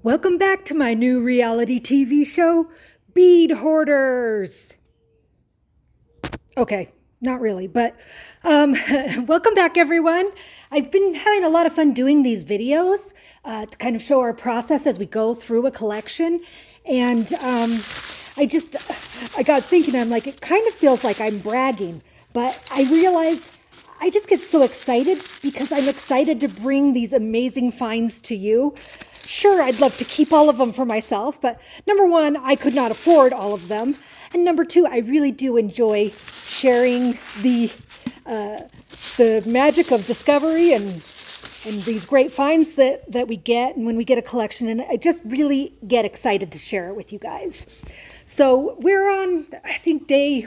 Welcome back to my new reality TV show, Bead Hoarders. Okay, not really, but welcome back, everyone. I've been having a lot of fun doing these videos to kind of show our process as we go through a collection. And I got thinking, I'm like, it kind of feels like I'm bragging, but I realize I just get so excited because I'm excited to bring these amazing finds to you. Sure, I'd love to keep all of them for myself, but number one, I could not afford all of them. And number two, I really do enjoy sharing the magic of discovery and these great finds that we get and when we get a collection. And I just really get excited to share it with you guys. So we're on, I think, day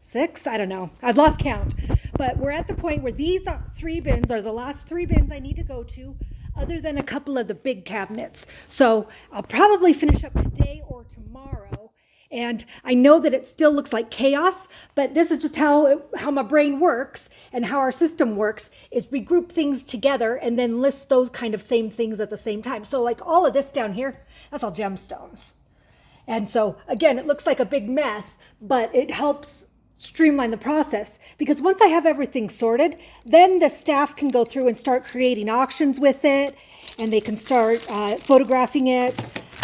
6. I don't know. I've lost count. But we're at the point where these 3 bins are the last 3 bins I need to go to, other than a couple of the big cabinets. So I'll probably finish up today or tomorrow. And I know that it still looks like chaos, but this is just how my brain works and how our system works, is we group things together and then list those kind of same things at the same time. So like all of this down here, that's all gemstones. And so again, it looks like a big mess, but it helps streamline the process, because once I have everything sorted, then the staff can go through and start creating auctions with it, and they can start photographing it.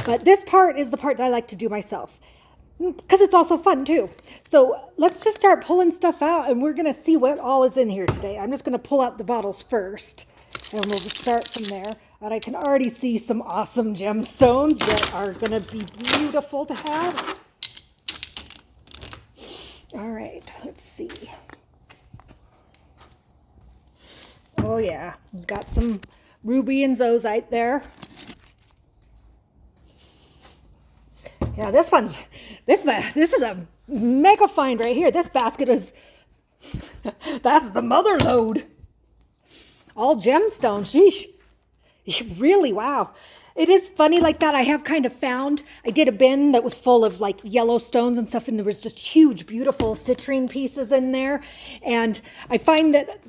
But this part is the part that I like to do myself, because it's also fun too. So let's just start pulling stuff out, and we're gonna see what all is in here today. I'm just gonna pull out the bottles first, and we'll just start from there. But I can already see some awesome gemstones that are gonna be beautiful to have. All right, let's see. Oh yeah, we've got some ruby and zoisite there. Yeah, this is a mega find right here. This basket is, that's the mother load. All gemstones, sheesh. Really, wow. It is funny like that. I have kind of found, I did a bin that was full of like yellow stones and stuff, and there was just huge, beautiful citrine pieces in there. And I find that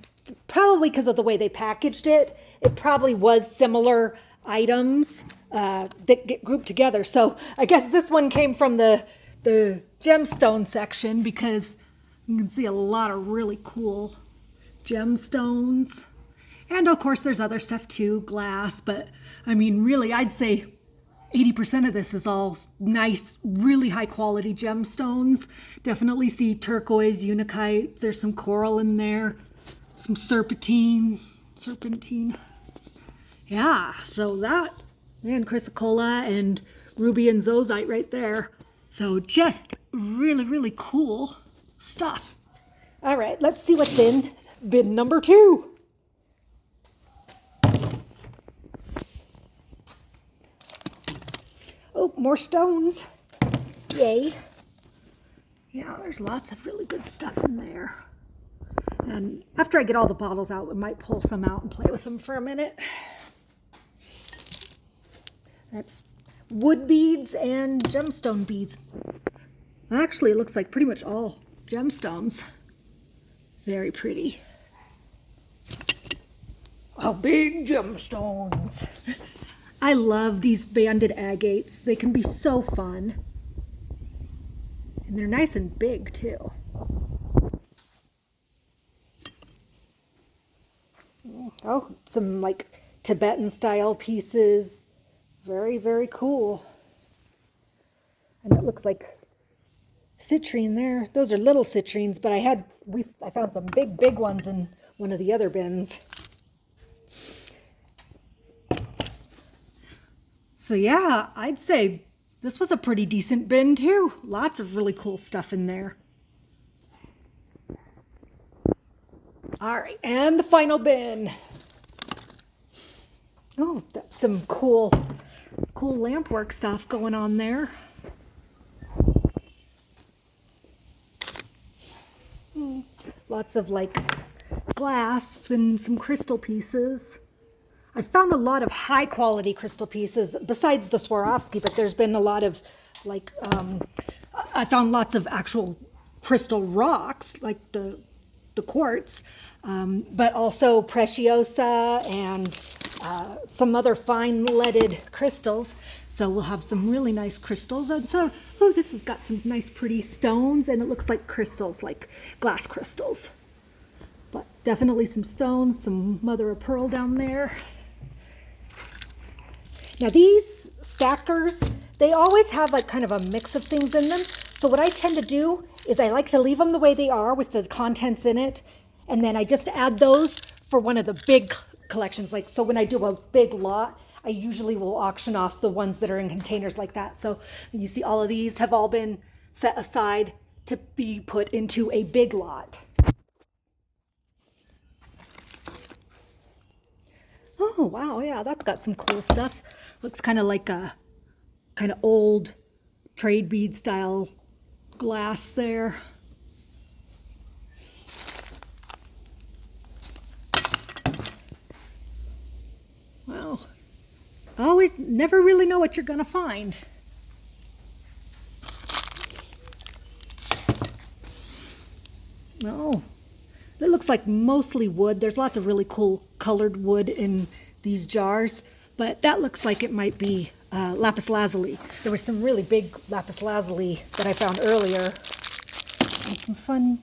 probably because of the way they packaged it, it probably was similar items that get grouped together. So I guess this one came from the gemstone section, because you can see a lot of really cool gemstones. And of course, there's other stuff too, glass. But I mean, really, I'd say 80% of this is all nice, really high quality gemstones. Definitely see turquoise, unakite. There's some coral in there, some serpentine. Yeah, so that, man, chrysocolla and ruby and zoisite right there. So just really, really cool stuff. All right, let's see what's in bin number 2. Oh, more stones. Yay. Yeah, there's lots of really good stuff in there. And after I get all the bottles out, we might pull some out and play with them for a minute. That's wood beads and gemstone beads. Actually, it looks like pretty much all gemstones. Very pretty. Oh, big gemstones. I love these banded agates. They can be so fun. And they're nice and big too. Oh, some like Tibetan style pieces. Very, very cool. And it looks like citrine there. Those are little citrines, but I found some big ones in one of the other bins. So yeah, I'd say this was a pretty decent bin too. Lots of really cool stuff in there. All right, and the final bin. Oh, that's some cool lampwork stuff going on there. Lots of like glass and some crystal pieces. I found a lot of high quality crystal pieces besides the Swarovski, but there's been a lot of like, I found lots of actual crystal rocks, like the quartz, but also Preciosa and some other fine leaded crystals. So we'll have some really nice crystals. And so, oh, this has got some nice pretty stones, and it looks like crystals, like glass crystals. But definitely some stones, some mother of pearl down there. Now these stackers, they always have like kind of a mix of things in them. So what I tend to do is I like to leave them the way they are with the contents in it. And then I just add those for one of the big collections. Like, so when I do a big lot, I usually will auction off the ones that are in containers like that. So you see all of these have all been set aside to be put into a big lot. Oh, wow, yeah, that's got some cool stuff. Looks kind of like a kind of old trade bead style glass there. Wow. Always, never really know what you're gonna find. Oh, it looks like mostly wood. There's lots of really cool colored wood in these jars, but that looks like it might be lapis lazuli. There was some really big lapis lazuli that I found earlier, and some fun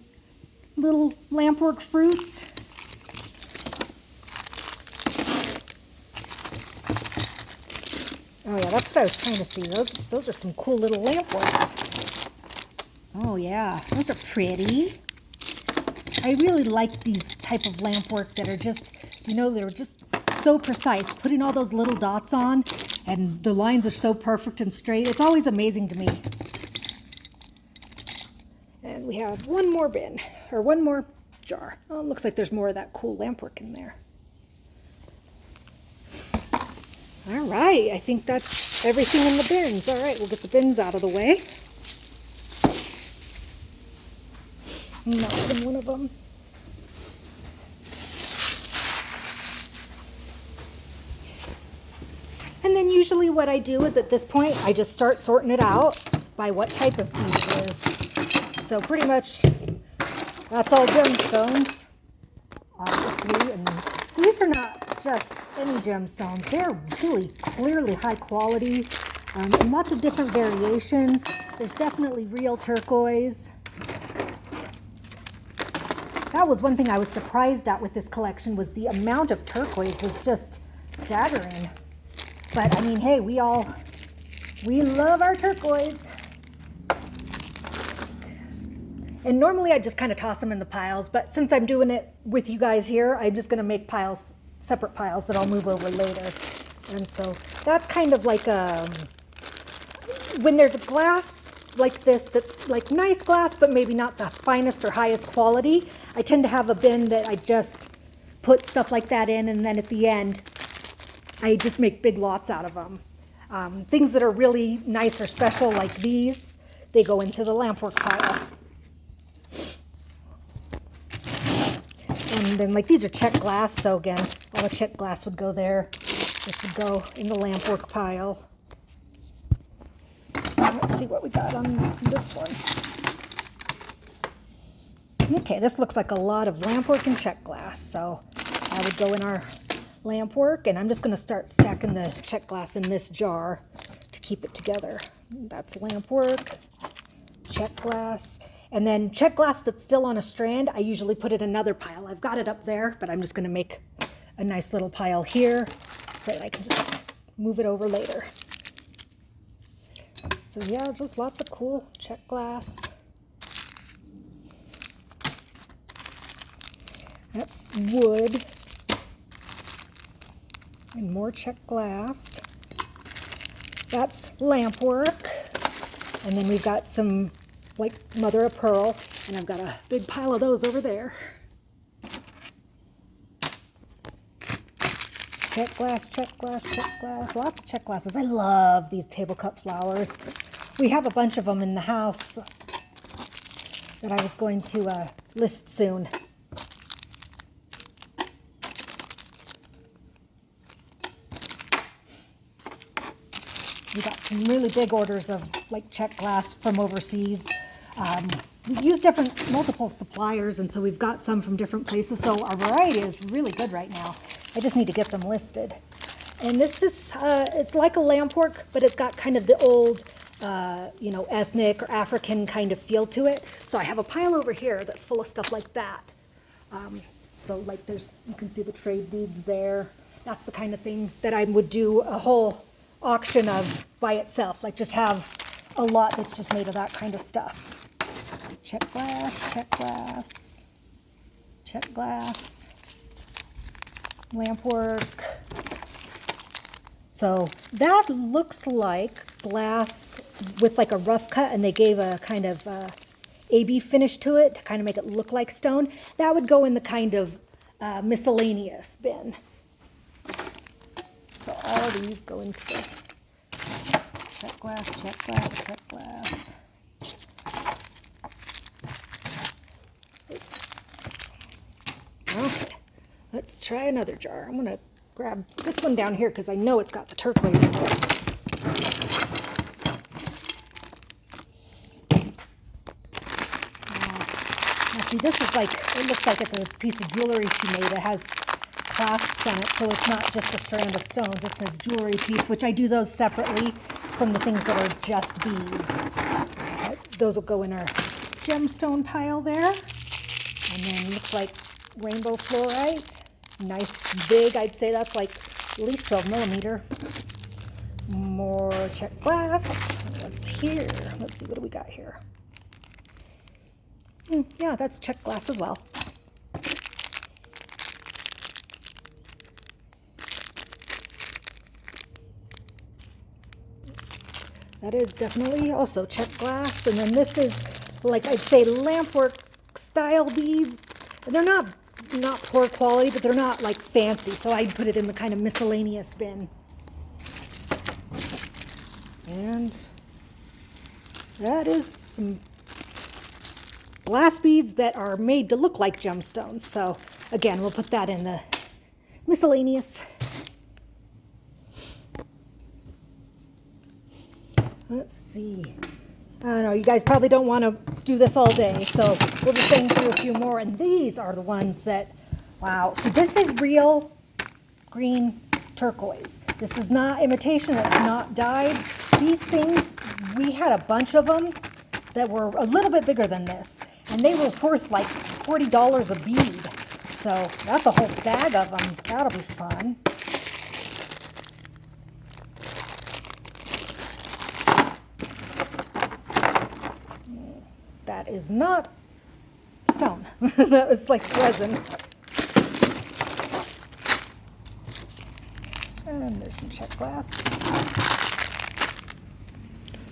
little lampwork fruits. Oh yeah, that's what I was trying to see. Those are some cool little lampworks. Oh yeah, those are pretty. I really like these type of lampwork that are just, you know, they're just so precise. Putting all those little dots on and the lines are so perfect and straight. It's always amazing to me. And we have one more bin, or one more jar. Oh, it looks like there's more of that cool lampwork in there. All right, I think that's everything in the bins. All right, we'll get the bins out of the way. Not in one of them. And then usually what I do is at this point, I just start sorting it out by what type of bead it is. So pretty much that's all gemstones, obviously. And these are not just any gemstones. They're really clearly high quality and lots of different variations. There's definitely real turquoise. That was one thing I was surprised at with this collection, was the amount of turquoise was just staggering. But I mean, hey, we love our turquoise. And normally I just kind of toss them in the piles, but since I'm doing it with you guys here, I'm just gonna make piles, separate piles that I'll move over later. And so that's kind of like when there's a glass like this that's like nice glass, but maybe not the finest or highest quality, I tend to have a bin that I just put stuff like that in, and then at the end, I just make big lots out of them. Things that are really nice or special like these, they go into the lampwork pile. And then like these are check glass, so again, all the check glass would go there. This would go in the lampwork pile. Let's see what we got on this one. Okay, this looks like a lot of lampwork and check glass, so I would go in our lampwork, and I'm just going to start stacking the check glass in this jar to keep it together. That's lampwork, check glass, and then check glass that's still on a strand, I usually put it in another pile. I've got it up there, but I'm just going to make a nice little pile here so that I can just move it over later. So yeah, just lots of cool check glass. That's wood. And more check glass. That's lampwork. And then we've got some like mother of pearl, and I've got a big pile of those over there. Check glass, check glass, check glass. Lots of check glasses. I love these table cut flowers. We have a bunch of them in the house that I was going to list soon. We got some really big orders of like check glass from overseas. we've used multiple suppliers, and so we've got some from different places. So our variety is really good right now. I just need to get them listed. And this is, it's like a lampwork, but it's got kind of the old, you know, ethnic or African kind of feel to it. So I have a pile over here that's full of stuff like that. So like you can see the trade beads there. That's the kind of thing that I would do a whole auction of by itself. Like just have a lot that's just made of that kind of stuff. Check glass, check glass, check glass, lampwork. So that looks like glass with like a rough cut, and they gave a kind of AB finish to it to kind of make it look like stone. That would go in the kind of miscellaneous bin. So all of these go into the check glass, check glass, check glass. Okay, let's try another jar. I'm gonna grab this one down here because I know it's got the turquoise in it. See, this is like, it looks like it's a piece of jewelry she made. It has clasps on it, so it's not just a strand of stones. It's a jewelry piece, which I do those separately from the things that are just beads. Those will go in our gemstone pile there. And then looks like rainbow fluorite. Nice big, I'd say that's like at least 12 millimeter. More check glass. What's here? Let's see, what do we got here? Yeah, that's check glass as well. That is definitely also check glass. And then this is, like I'd say, lampwork style beads. They're not poor quality, but they're not like fancy. So I'd put it in the kind of miscellaneous bin. And that is some glass beads that are made to look like gemstones. So again, we'll put that in the miscellaneous. Let's see. I don't know, you guys probably don't want to do this all day, so we'll just bang through a few more. And these are the ones that, wow. So this is real green turquoise. This is not imitation, it's not dyed. These things, we had a bunch of them that were a little bit bigger than this. And they were worth like $40 a bead. So that's a whole bag of them. That'll be fun. That is not stone. That was like resin. And there's some check glass.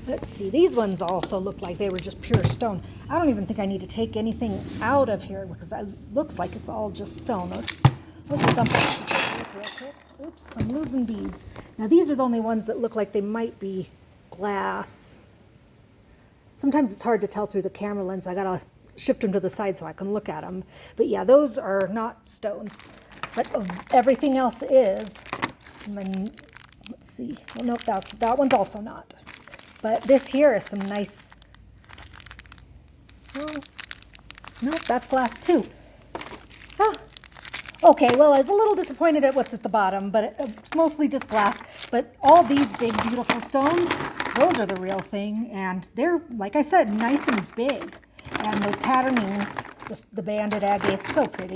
Let's see, these ones also look like they were just pure stone. I don't even think I need to take anything out of here because it looks like it's all just stone. Let's dump it real quick. Oops, I'm losing beads. Now these are the only ones that look like they might be glass. Sometimes it's hard to tell through the camera lens. I gotta shift them to the side so I can look at them. But yeah, those are not stones. But everything else is. And then, let's see. Well, nope, that one's also not. But this here is some nice, oh, nope, that's glass too. Oh, okay, well, I was a little disappointed at what's at the bottom, but it's mostly just glass. But all these big, beautiful stones, those are the real thing. And they're, like I said, nice and big. And the patternings, the banded agate's so pretty.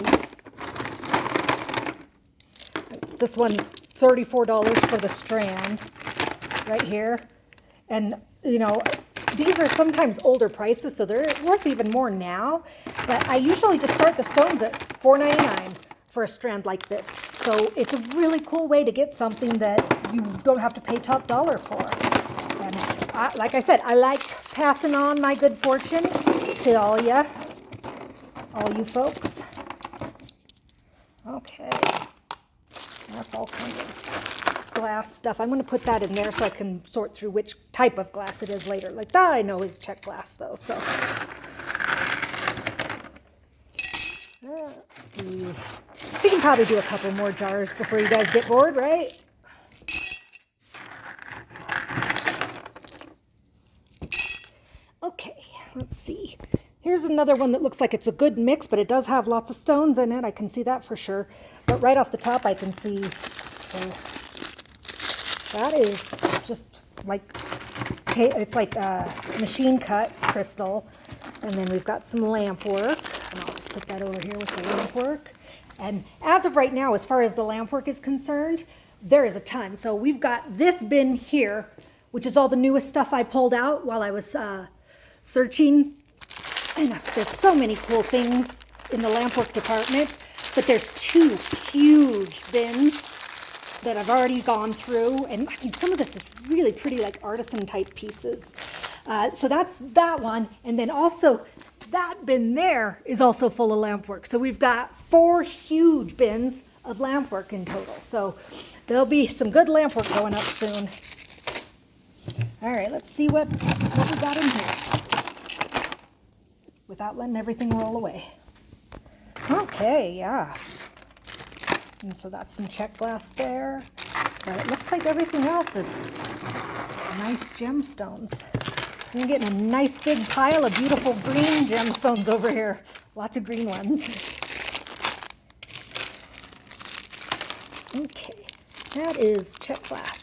This one's $34 for the strand right here. And, you know, these are sometimes older prices, so they're worth even more now. But I usually just start the stones at $4.99 for a strand like this. So it's a really cool way to get something that you don't have to pay top dollar for. And like I said, I like passing on my good fortune to all you folks. Okay, that's all kind of glass stuff. I'm going to put that in there so I can sort through which type of glass it is later. Like that I know is check glass though. So let's see. We can probably do a couple more jars before you guys get bored, right? Okay, let's see. Here's another one that looks like it's a good mix, but it does have lots of stones in it. I can see that for sure. But right off the top, I can see, so that is just like, it's like a machine cut crystal. And then we've got some lamp work. And I'll just put that over here with the lamp work. And as of right now, as far as the lamp work is concerned, there is a ton. So we've got this bin here, which is all the newest stuff I pulled out while I was searching. And there's so many cool things in the lamp work department. But there's 2 huge bins that I've already gone through. And I mean, some of this is really pretty, like artisan type pieces. So that's that one. And then also that bin there is also full of lamp work. So we've got 4 huge bins of lamp work in total. So there'll be some good lamp work going up soon. All right, let's see what we got in here without letting everything roll away. Okay, yeah. And so that's some check glass there. But it looks like everything else is nice gemstones. I'm getting a nice big pile of beautiful green gemstones over here. Lots of green ones. Okay, that is check glass.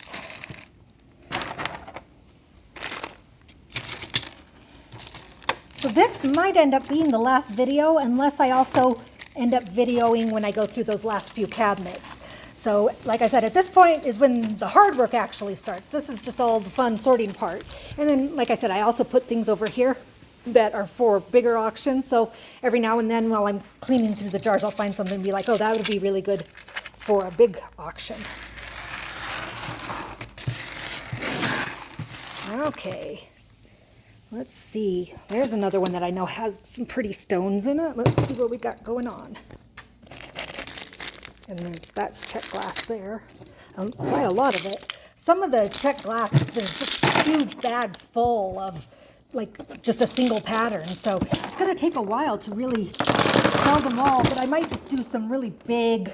So this might end up being the last video unless I also end up videoing when I go through those last few cabinets. So like I said, at this point is when the hard work actually starts. This is just all the fun sorting part. And then, like I said, I also put things over here that are for bigger auctions. So every now and then while I'm cleaning through the jars, I'll find something and be like, oh, that would be really good for a big auction. Okay, let's see. There's another one that I know has some pretty stones in it. Let's see what we got going on. And that's check glass there. Quite a lot of it. Some of the check glass, there's just huge bags full of like just a single pattern. So it's going to take a while to really sell them all, but I might just do some really big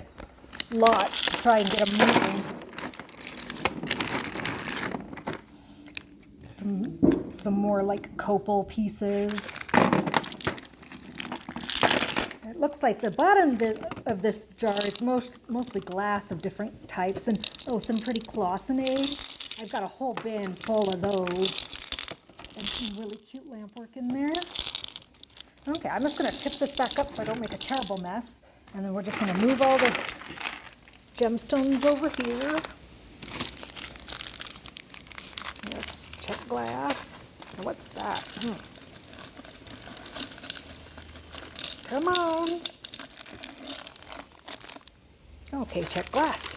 lots to try and get them moving. Some more like copal pieces. It looks like the bottom of this jar is mostly glass of different types, and some pretty cloisonne. I've got a whole bin full of those, and some really cute lamp work in there. Okay, I'm just going to tip this back up so I don't make a terrible mess, and then we're just going to move all the gemstones over here. Yes, check glass. What's that? Come on. Okay, check glass.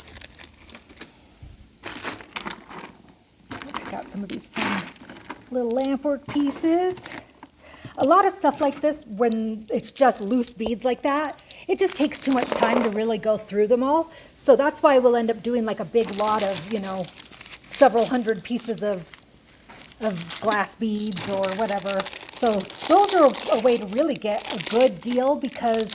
I got some of these fun little lampwork pieces. A lot of stuff like this, when it's just loose beads like that, it just takes too much time to really go through them all. So that's why we'll end up doing like a big lot of, several hundred pieces of glass beads or whatever. So those are a way to really get a good deal, because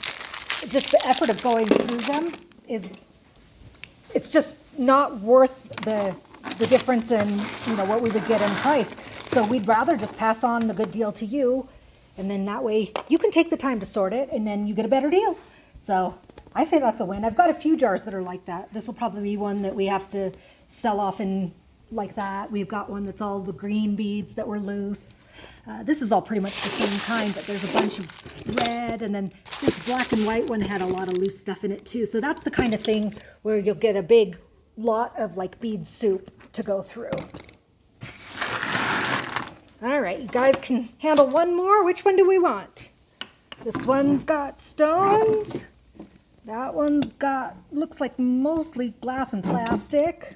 just the effort of going through them it's just not worth the difference in what we would get in price. So we'd rather just pass on the good deal to you, and then that way you can take the time to sort it, and then you get a better deal. So I say that's a win. I've got a few jars that are like that. This will probably be one that we have to sell off in like that. We've got one that's all the green beads that were loose. This is all pretty much the same kind, but there's a bunch of red, and then this black and white one had a lot of loose stuff in it too. So that's the kind of thing where you'll get a big lot of like bead soup to go through. All right, you guys can handle one more. Which one do we want? This one's got stones. That one's got, looks like mostly glass and plastic.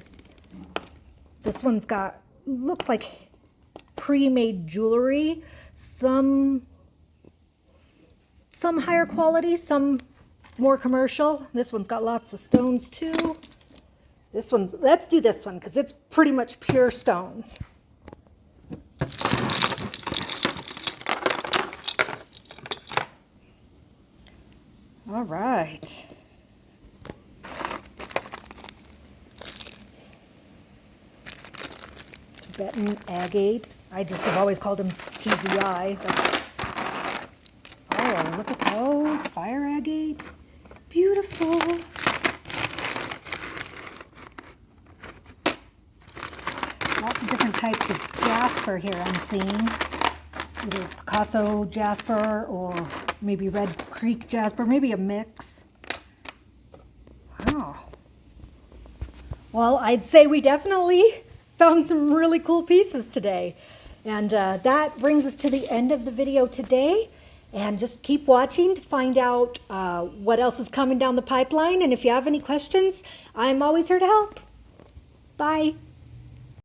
This one's got, looks like pre-made jewelry, some higher quality, some more commercial. This one's got lots of stones too. Let's do this one because it's pretty much pure stones. All right. Tibetan agate. I just have always called them TZI. But Oh, look at those. Fire agate. Beautiful. Lots of different types of jasper here I'm seeing. Either Picasso jasper or maybe Red Creek jasper, maybe a mix. Wow. Well, I'd say we definitely found some really cool pieces today. And that brings us to the end of the video today. And just keep watching to find out what else is coming down the pipeline. And if you have any questions, I'm always here to help. Bye.